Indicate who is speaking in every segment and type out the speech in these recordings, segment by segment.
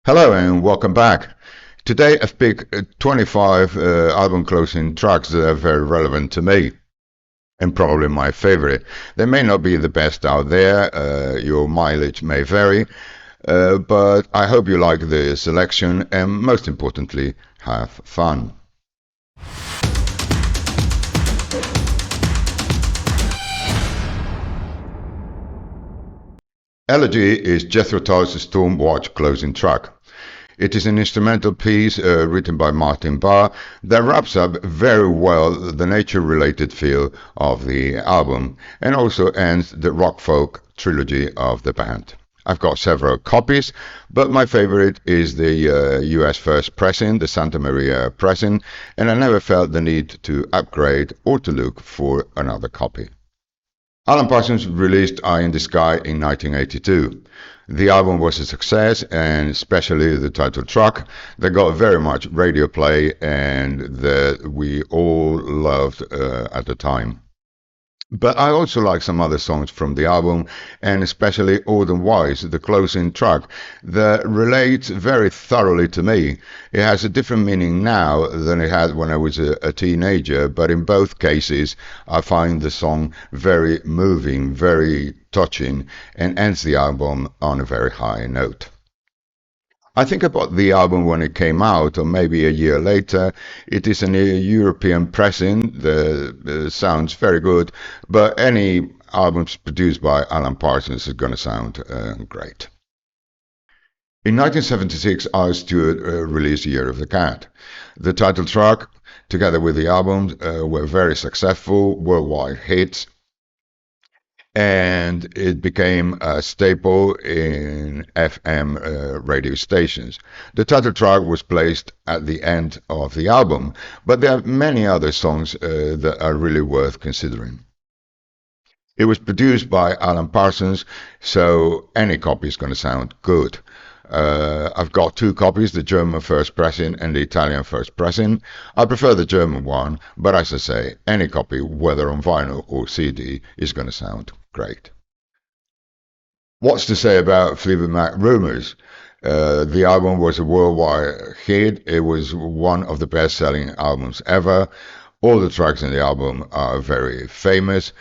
Speaker 1: Hello and welcome back. Today I've picked 25 album closing tracks that are very relevant to me and probably my favorite. They may not be the best out there, your mileage may vary, but I hope you like the selection and most importantly, have fun. Elegy is Jethro Tull's Stormwatch closing track. It is an instrumental piece written by Martin Barr that wraps up very well the nature-related feel of the album and also ends the rock-folk trilogy of the band. I've got several copies, but my favorite is the US first pressing, the Santa Maria pressing, and I never felt the need to upgrade or to look for another copy. Alan Parsons released Eye in the Sky in 1982. The album was a success, and especially the title track that got very much radio play and that we all loved at the time. But I also like some other songs from the album, and especially Old and Wise, the closing track, that relates very thoroughly to me. It has a different meaning now than it had when I was a teenager, but in both cases, I find the song very moving, very touching, and ends the album on a very high note. I think about the album when it came out, or maybe a year later. It is an European pressing. The sounds very good, but any albums produced by Alan Parsons is going to sound great. In 1976, R. Stewart released Year of the Cat. The title track, together with the album, were very successful, worldwide hits, and it became a staple in FM radio stations. The title track was placed at the end of the album, but there are many other songs that are really worth considering. It was produced by Alan Parsons, so any copy is going to sound good. I've got two copies, the German first pressing and the Italian first pressing. I prefer the German one, but as I say, any copy, whether on vinyl or CD, is going to sound great. What's to say about Fleetwood Mac Rumours? The album was a worldwide hit. It was one of the best-selling albums ever. All the tracks in the album are very famous.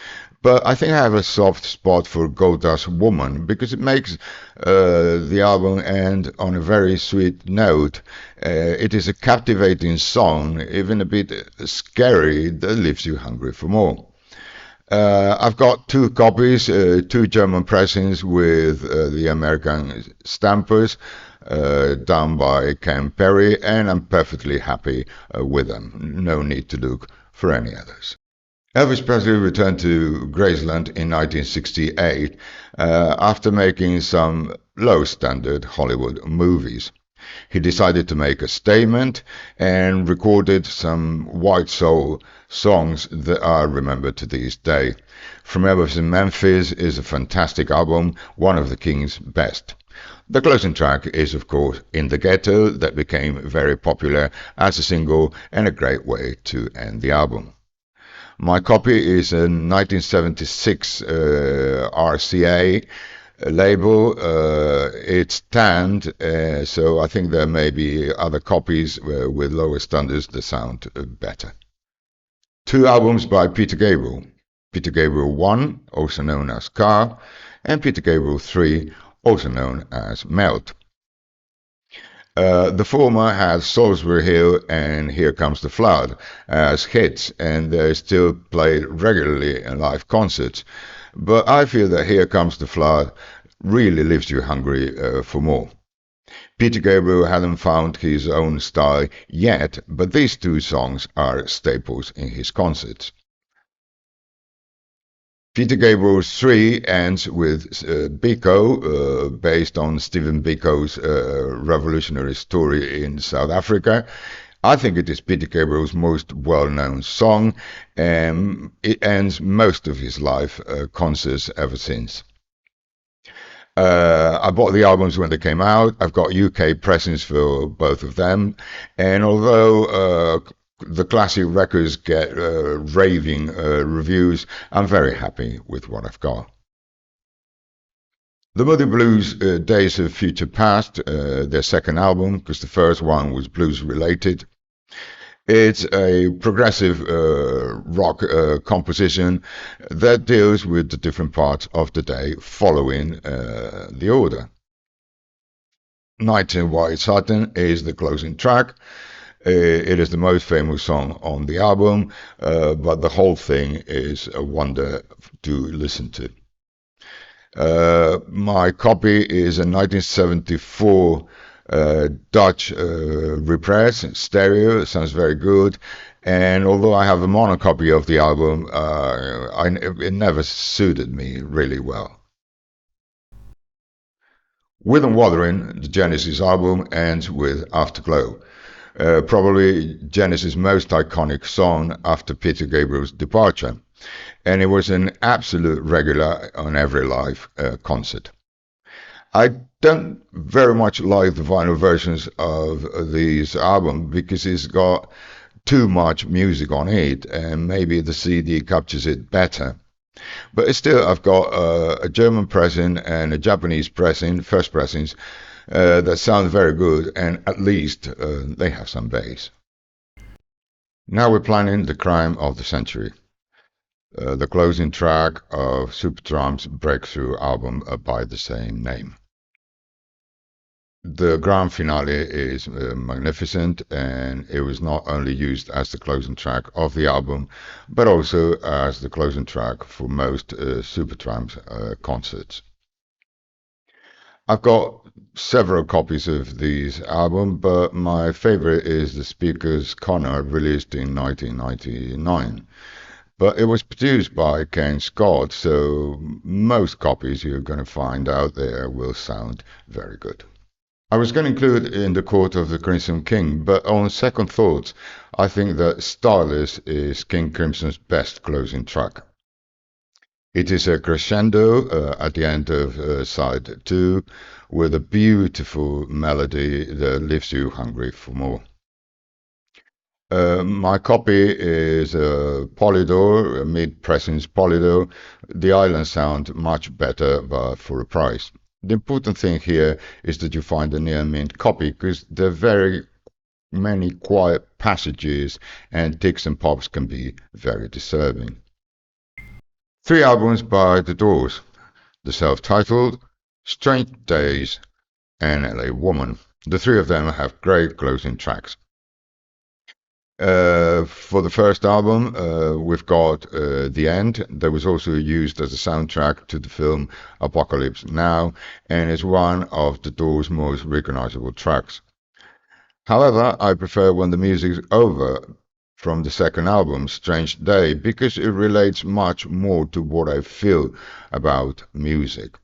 Speaker 1: But I think I have a soft spot for Gold Dust Woman because it makes the album end on a very sweet note. It is a captivating song, even a bit scary, that leaves you hungry for more. I've got two copies, two German pressings with the American stampers done by Ken Perry, and I'm perfectly happy with them. No need to look for any others. Elvis Presley returned to Graceland in 1968 after making some low-standard Hollywood movies. He decided to make a statement and recorded some white soul songs that are remembered to this day. From Elvis in Memphis is a fantastic album, one of the King's best. The closing track is, of course, In the Ghetto, that became very popular as a single and a great way to end the album. My copy is a 1976 RCA label. It's tanned, so I think there may be other copies with lower standards that sound better. Two albums by Peter Gabriel. Peter Gabriel 1, also known as Car, and Peter Gabriel 3, also known as Melt. The former had Salisbury Hill and Here Comes the Flood as hits, and they're still played regularly in live concerts. But I feel that Here Comes the Flood really leaves you hungry for more. Peter Gabriel hadn't found his own style yet, but these two songs are staples in his concerts. Peter Gabriel's 3 ends with Biko, based on Stephen Biko's revolutionary story in South Africa. I think it is Peter Gabriel's most well-known song, and it ends most of his live concerts ever since. I bought the albums when they came out. I've got UK pressings for both of them, and although the classic records get raving reviews, I'm very happy with what I've got. The Moody Blues, Days of Future Past, their second album, because the first one was blues related. It's a progressive rock composition that deals with the different parts of the day following the order. Night in White Satin is the closing track. It is the most famous song on the album, but the whole thing is a wonder to listen to. My copy is a 1974 Dutch repress stereo. It sounds very good. And although I have a mono copy of the album, it never suited me really well. With and Wuthering, the Genesis album ends with Afterglow, probably Genesis' most iconic song after Peter Gabriel's departure, and it was an absolute regular on every live concert. I don't very much like the vinyl versions of this album because it's got too much music on it, and maybe the CD captures it better. But still, I've got a German pressing and a Japanese pressing, first pressings, that sound very good, and at least they have some bass. Now we're planning the crime of the century, the closing track of Supertramp's breakthrough album by the same name. The grand finale is magnificent, and it was not only used as the closing track of the album, but also as the closing track for most Supertramp concerts. I've got several copies of this album, but my favorite is the Speaker's Corner, released in 1999. But it was produced by Ken Scott, so most copies you're going to find out there will sound very good. I was going to include In the Court of the Crimson King, but on second thoughts, I think that Starless is King Crimson's best closing track. It is a crescendo at the end of side 2 with a beautiful melody that leaves you hungry for more. My copy is a Polydor, a mid-pressings Polydor. The islands sound much better, but for a price. The important thing here is that you find a near mint copy, because there are very many quiet passages and ticks and pops can be very disturbing. 3 albums by The Doors, the self-titled, Strange Days, and LA Woman. The 3 of them have great closing tracks. For the first album, we've got The End, that was also used as a soundtrack to the film Apocalypse Now, and is one of the Doors' most recognizable tracks. However, I prefer When the Music's Over from the second album, Strange Day, because it relates much more to what I feel about music.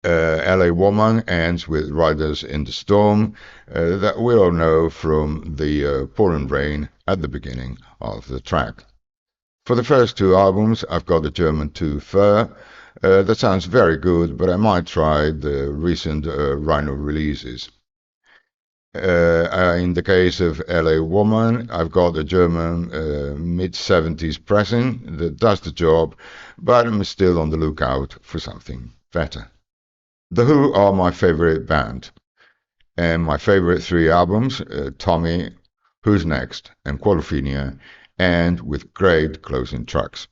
Speaker 1: LA Woman ends with Riders in the Storm, that we all know from the pouring rain at the beginning of the track. For the first 2 albums, I've got the German 2 Fur. That sounds very good, but I might try the recent Rhino releases. In the case of LA Woman, I've got a German mid-70s pressing that does the job, but I'm still on the lookout for something better. The Who are my favorite band, and my favorite 3 albums, Tommy, Who's Next, and Quadrophenia, end with great closing tracks.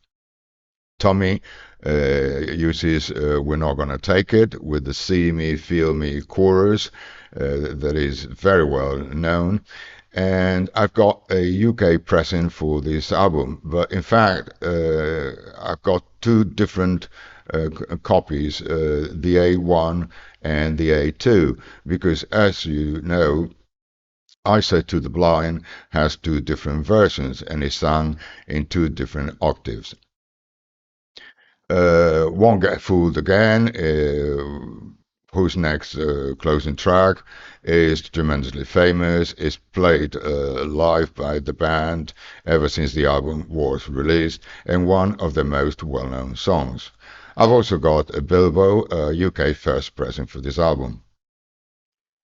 Speaker 1: Tommy uses We're Not Gonna Take It with the See Me, Feel Me chorus that is very well known. And I've got a UK pressing for this album, but in fact, I've got 2 different copies, the A1 and the A2, because as you know, I Say to the Blind has 2 different versions and is sung in 2 different octaves. Won't Get Fooled Again, Who's Next closing track, is tremendously famous. It's played live by the band ever since the album was released, and one of their most well-known songs. I've also got a Bilbo, UK first pressing for this album.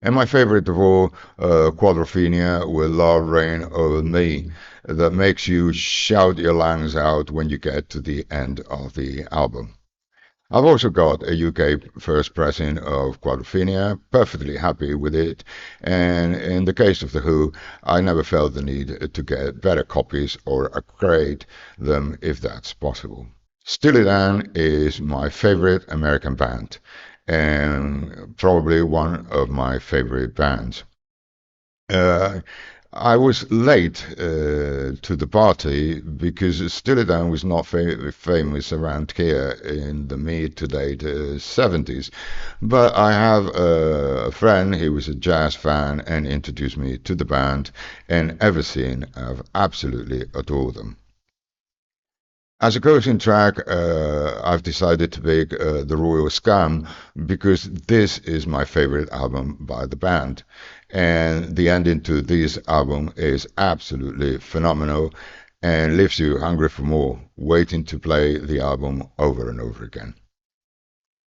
Speaker 1: And my favorite of all, Quadrophenia with Love Reign Over Me, that makes you shout your lungs out when you get to the end of the album. I've also got a UK first pressing of Quadrophenia, perfectly happy with it, and in the case of The Who, I never felt the need to get better copies or upgrade them if that's possible. Steely Dan is my favorite American band, and probably one of my favorite bands. Uh, I was late to the party because Steely Dan was not famous around here in the mid to late 70s. But I have a friend, he was a jazz fan, and introduced me to the band, and ever since I've absolutely adored them. As a closing track, I've decided to pick The Royal Scam because this is my favorite album by the band. And the ending to this album is absolutely phenomenal and leaves you hungry for more, waiting to play the album over and over again.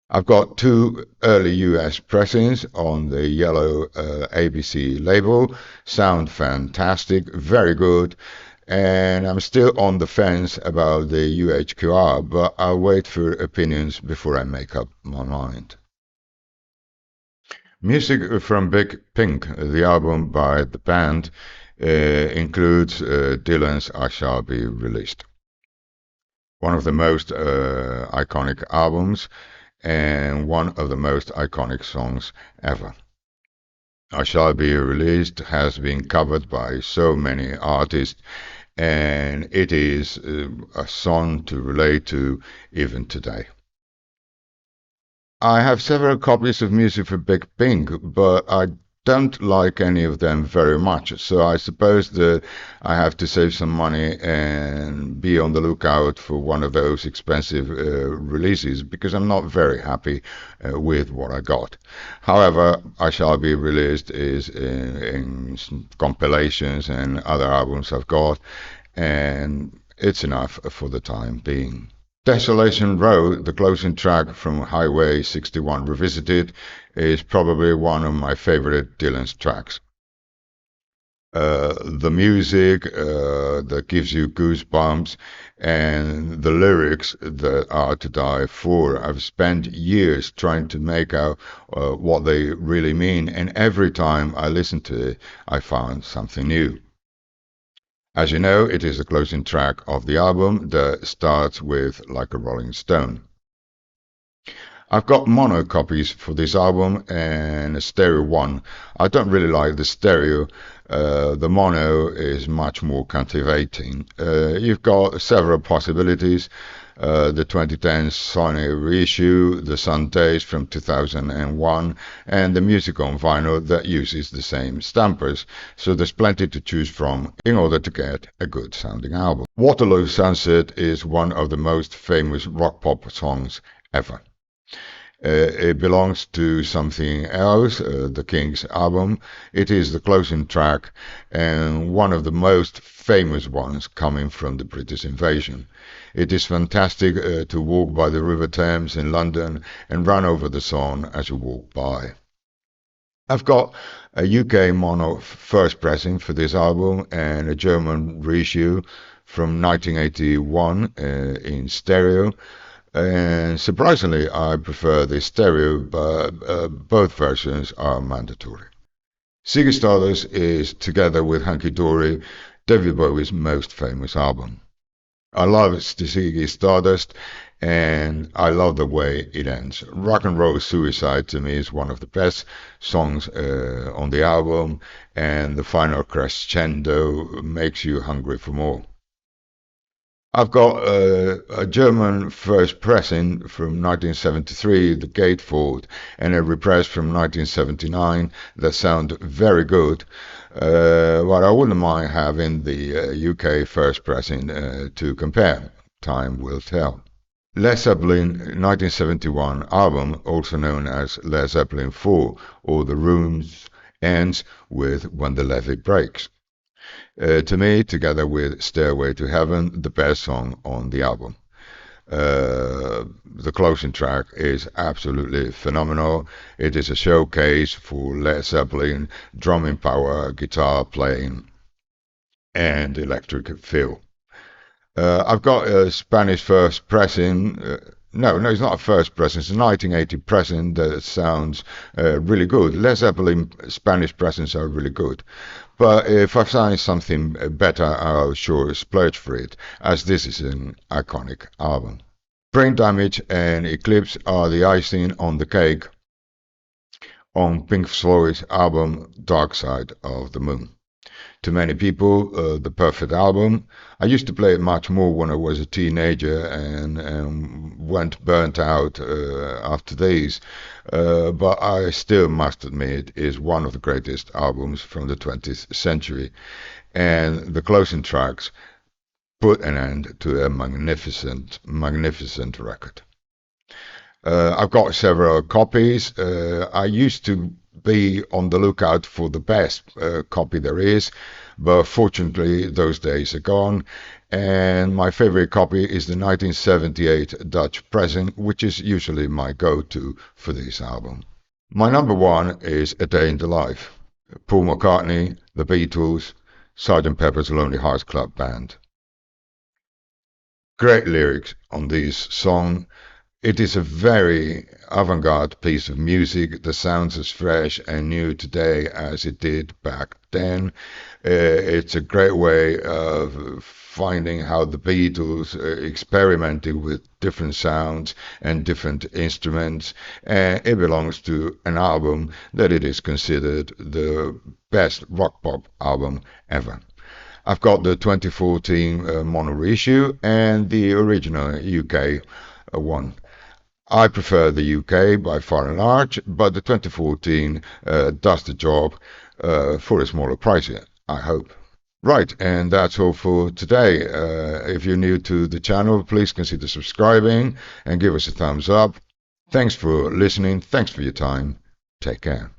Speaker 1: I've got two early US pressings on the yellow ABC label. Sound fantastic, very good. And I'm still on the fence about the UHQR, but I'll wait for opinions before I make up my mind. Music from Big Pink, the album by the band, includes Dylan's I Shall Be Released. One of the most iconic albums and one of the most iconic songs ever. I Shall Be Released has been covered by so many artists, and it is a song to relate to even today. I have several copies of music for Big Pink, but I don't like any of them very much. So I suppose that I have to save some money and be on the lookout for one of those expensive releases because I'm not very happy with what I got. However, I Shall Be Released is in compilations and other albums I've got, and it's enough for the time being. Desolation Road, the closing track from Highway 61 Revisited, is probably one of my favorite Dylan's tracks. The music that gives you goosebumps and the lyrics that are to die for. I've spent years trying to make out what they really mean, and every time I listen to it, I found something new. As you know, it is the closing track of the album that starts with Like a Rolling Stone. I've got mono copies for this album and a stereo one. I don't really like the stereo. The mono is much more captivating. You've got several possibilities. The 2010 Sony reissue, the Sun Days from 2001, and the music on vinyl that uses the same stampers. So there's plenty to choose from in order to get a good sounding album. Waterloo Sunset is one of the most famous rock pop songs ever. It belongs to something else, the Kinks album. It is the closing track and one of the most famous ones coming from the British invasion. It is fantastic to walk by the River Thames in London and run over the Swan as you walk by. I've got a UK mono first pressing for this album and a German reissue from 1981 in stereo. And surprisingly, I prefer the stereo, but both versions are mandatory. Ziggy Stardust is, together with Hunky Dory, David Bowie's most famous album. I love Ziggy Stardust, and I love the way it ends. Rock and Roll Suicide to me is one of the best songs on the album, and the final crescendo makes you hungry for more. I've got a German first pressing from 1973, the Gatefold, and a repress from 1979 that sound very good. What I wouldn't mind having the UK first pressing to compare. Time will tell. Led Zeppelin 1971 album, also known as Led Zeppelin 4, or The Rooms ends with When the Levee Breaks. To me, together with Stairway to Heaven, the best song on the album. The closing track is absolutely phenomenal. It is a showcase for Led Zeppelin drumming power, guitar playing, and electric feel. I've got a Spanish first pressing No, it's not a first pressing. It's a 1980 pressing that sounds really good. Led Zeppelin Spanish pressings are really good. But if I find something better, I'll sure splurge for it, as this is an iconic album. Brain Damage and Eclipse are the icing on the cake on Pink Floyd's album Dark Side of the Moon. To many people, the perfect album. I used to play it much more when I was a teenager and went burnt out after these. But I still must admit it is one of the greatest albums from the 20th century. And the closing tracks put an end to a magnificent, magnificent record. I've got several copies. I used to be on the lookout for the best copy there is, but fortunately those days are gone. And my favorite copy is the 1978 Dutch pressing, which is usually my go-to for this album. My number one is A Day in the Life. Paul McCartney, The Beatles, Sgt. Pepper's Lonely Hearts Club Band. Great lyrics on this song. It is a very avant-garde piece of music that sounds as fresh and new today as it did back then. It's a great way of finding how the Beatles experimented with different sounds and different instruments. And it belongs to an album that it is considered the best rock pop album ever. I've got the 2014 mono reissue and the original UK one. I prefer the UK by far and large, but the 2014 does the job for a smaller price, I hope. Right, and that's all for today. If you're new to the channel, please consider subscribing and give us a thumbs up. Thanks for listening. Thanks for your time. Take care.